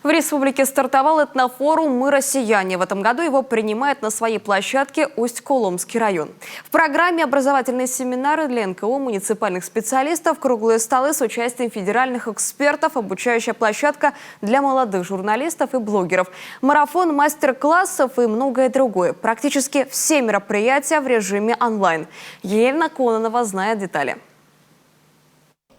В республике стартовал этнофорум «Мы россияне». В этом году его принимает на своей площадке Усть-Коломский район. В программе образовательные семинары для НКО, муниципальных специалистов, круглые столы с участием федеральных экспертов, обучающая площадка для молодых журналистов и блогеров, марафон мастер-классов и многое другое. Практически все мероприятия в режиме онлайн. Елена Кононова знает детали.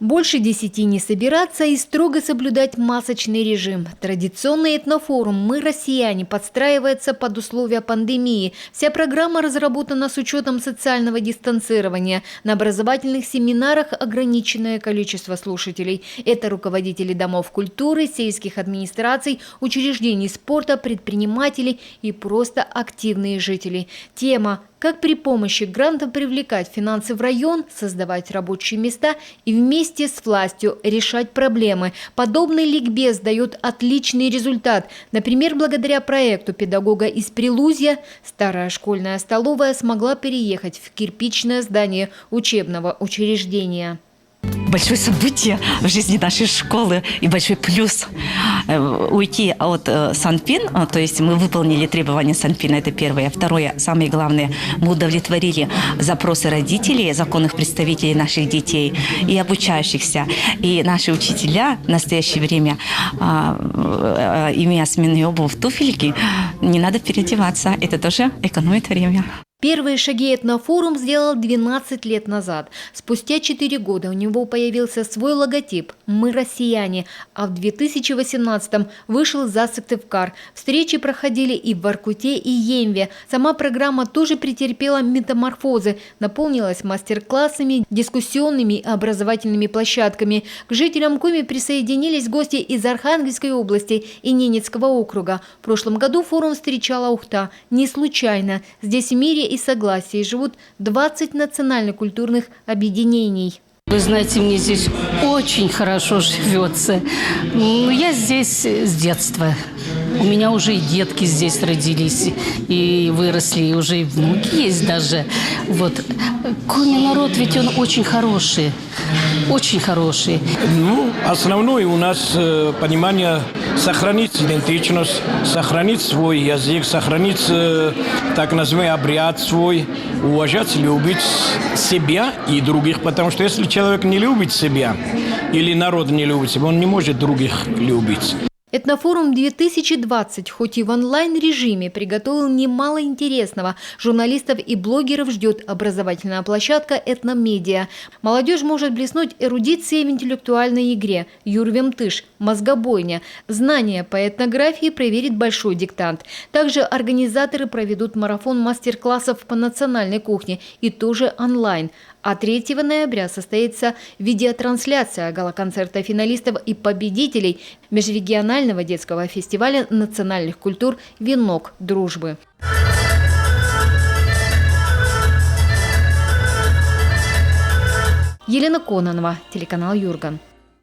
Больше 10 не собираться и строго соблюдать масочный режим. Традиционный этнофорум «Мы россияне» подстраивается под условия пандемии. Вся программа разработана с учетом социального дистанцирования. На образовательных семинарах ограниченное количество слушателей. Это руководители домов культуры, сельских администраций, учреждений спорта, предприниматели и просто активные жители. Тема: как при помощи грантов привлекать финансы в район, создавать рабочие места и вместе с властью решать проблемы. Подобный ликбез дает отличный результат. Например, благодаря проекту педагога из Прилузья старая школьная столовая смогла переехать в кирпичное здание учебного учреждения. Большое событие в жизни нашей школы и большой плюс уйти от Санпин, то есть мы выполнили требования Санпина, это первое. Второе, самое главное, мы удовлетворили запросы родителей, законных представителей наших детей и обучающихся. И наши учителя в настоящее время, имея сменную обувь, туфельки, не надо переодеваться, это тоже экономит время. Первые шаги этнофорум сделал 12 лет назад. Спустя 4 года у него появился свой логотип «Мы россияне», а в 2018-м вышел за Сыктывкар. Встречи проходили и в Воркуте, и Емве. Сама программа тоже претерпела метаморфозы, наполнилась мастер-классами, дискуссионными и образовательными площадками. К жителям Коми присоединились гости из Архангельской области и Ненецкого округа. В прошлом году форум встречала Ухта. Не случайно. Здесь в мире и согласии живут 20 национально-культурных объединений. Вы знаете, мне здесь очень хорошо живется. Я здесь с детства. У меня уже и детки здесь родились, и выросли, и уже и внуки есть даже. Вот. Коми народ, ведь он очень хороший. Очень хороший. Основное у нас понимание сохранить идентичность, сохранить свой язык, сохранить так называемый обряд свой, уважать, любить себя и других. Потому что если человек не любит себя или народ не любит себя, он не может других любить. Этнофорум 2020, хоть и в онлайн-режиме, приготовил немало интересного. Журналистов и блогеров ждет образовательная площадка «Этномедиа». Молодежь может блеснуть эрудицией в интеллектуальной игре «Юрвемтыш», «Мозгобойня». Знания по этнографии проверит большой диктант. Также организаторы проведут марафон мастер-классов по национальной кухне и тоже онлайн. А 3 ноября состоится видеотрансляция гала-концерта финалистов и победителей межрегионального детского фестиваля национальных культур «Венок дружбы». Елена Кононова, телеканал Юрган.